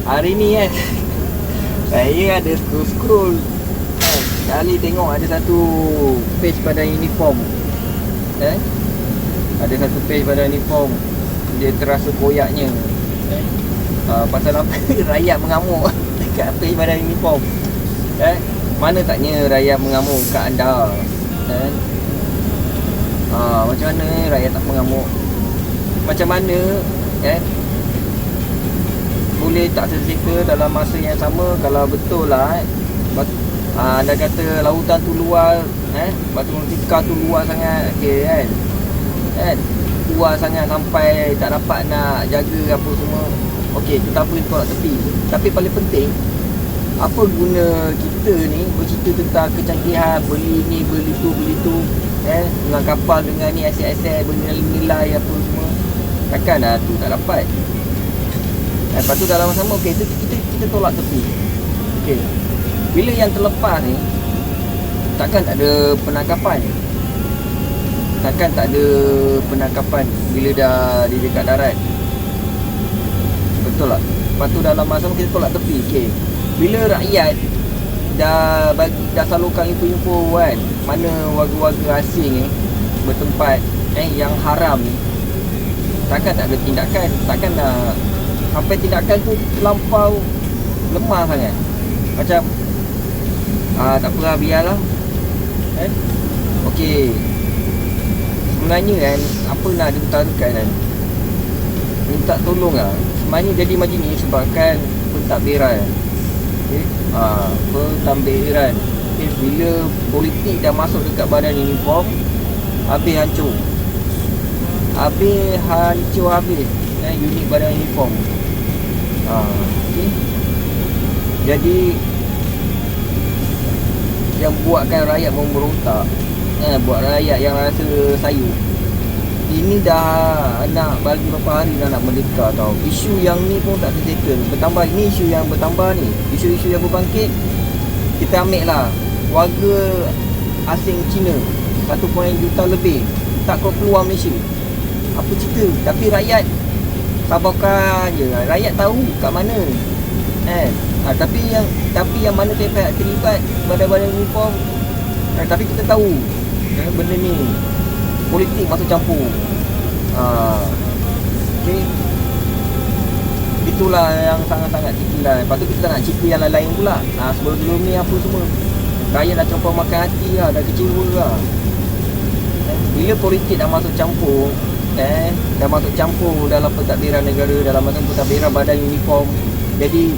Hari ni kan saya ada scroll sekali tengok ada satu page pada uniform. Ada satu page pada uniform. Dia terasa koyaknya. Pasal apa? Rakyat mengamuk dekat page pada uniform. Mana taknya rakyat mengamuk kat anda? Macam mana rakyat tak mengamuk? Macam mana boleh tak serseka dalam masa yang sama? Kalau betul lah anda kata lautan tu luas, batu Merdeka tu luas sangat, okey kan? Luas sangat sampai tak dapat nak jaga apa semua. Okey, kita boleh tolak tepi. Tapi paling penting, apa guna kita ni bercerita tentang kecanggihan, beli ni, beli tu, dengan kapal, dengan ni, aset-aset, bernilai-nilai apa semua. Takkan lah tu tak dapat. Lepas tu dalam masa sama, okey, kita tolak tepi. Okey, bila yang terlepas ni, takkan tak ada penangkapan. Takkan tak ada penangkapan bila dah di dekat darat. Betul tak? Lepas tu dalam masa sama kita tolak tepi. Okey, bila rakyat dah salurkan info-info kan, mana warga-warga asing ni bertempat yang haram ni, takkan tak ada tindakan. Takkan dah sampai tindakan tu terlampau lemah sangat. Macam tak apa, biarlah. Okey, sebenarnya kan, apa nak diutarakan kan, minta tolong lah. Sebenarnya jadi macam ni sebabkan pentadbiran. Pentadbiran. Bila politik dah masuk dekat badan uniform, habis hancur. Habis unit badan uniform. Jadi yang buatkan rakyat memberontak, buat rakyat yang rasa sayu. Ini dah nak bagi beberapa hari dah nak merdeka tau. Isu yang ni pun tak tersettle. Bertambah ni, isu yang bertambah ni, isu-isu yang berbangkit. Kita ambil lah warga asing Cina 1 juta lebih tak keluar Malaysia. Apa cerita? Tapi rakyat sabarkan je. Rakyat tahu kat mana. Tapi yang mana pihak terlibat badan-badan uniform, tapi kita tahu benda ni politik masuk campur. Okay, itulah yang sangat-sangat cikilan. Lepas tu kita tak nak cerita yang lain-lain pula. Sebelum ni apa semua, rakyat dah campur makan hati lah, dah kecewa lah. Bila politik dah masuk campur, dah masuk campur dalam pentadbiran negara, dalam masa pentadbiran badan uniform. Jadi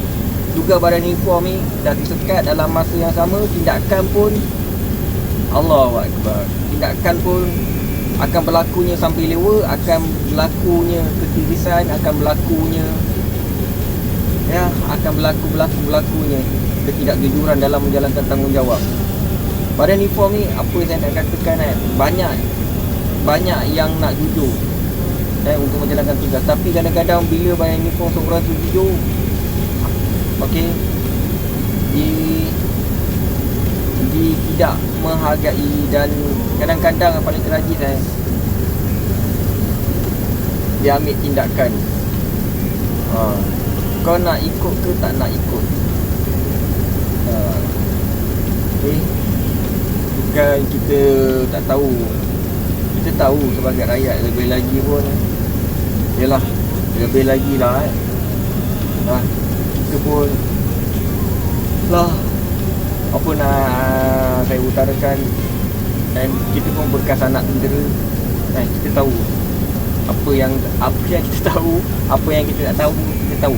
juga badan uniform ni dah disekat dalam masa yang sama, tindakan pun Allahu Akbar, tindakan pun akan berlakunya sampai lewa, akan berlakunya ketirisan, akan berlakunya berlakunya ketidakjujuran dalam menjalankan tanggungjawab. Badan uniform ni, apa yang saya nak katakan banyak yang nak jujur untuk menjalankan tugas, tapi kadang-kadang bila badan uniform seorang tu jujur, okey, tidak menghargai, dan kadang-kadang yang paling tragis dia ambil tindakan. Kau nak ikut ke tak nak ikut? Okay. Bukan kita tak tahu. Kita tahu sebagai rakyat, lebih lagi pun yalah, lebih lagi lah kita pun lah, apa nak saya utarakan, dan kita pun bekas anak tentera, kita tahu apa yang kita tahu, apa yang kita tak tahu, kita tahu.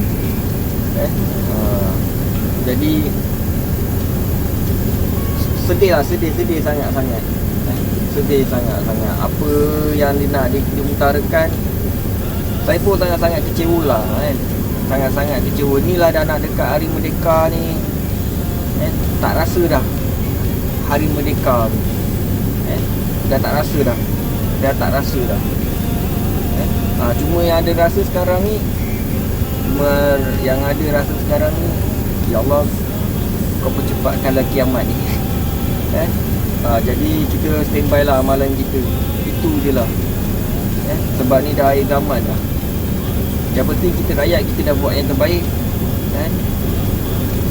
Jadi sedih sangat-sangat. Sedih sangat-sangat apa yang nak diutarakan. Saya pun sangat-sangat kecewa lah sangat-sangat kecewa. Inilah dah nak dekat hari merdeka ni, tak rasa dah hari merdeka ni. Dah tak rasa dah. Cuma yang ada rasa sekarang ni, ya Allah, kau percepatkanlah kiamat ni. Jadi kita standby lah amalan kita. Itu je lah. Sebab ni dah akhir zaman dah. Yang penting kita rakyat, kita dah buat yang terbaik. kan?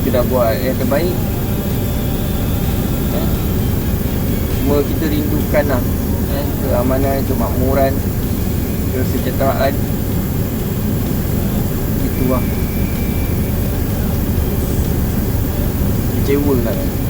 Kita dah buat yang terbaik kan? Semua kita rindukan lah kan? Keamanan, kemakmuran, kesejahteraan. Itu lah. Kecewa lah kan?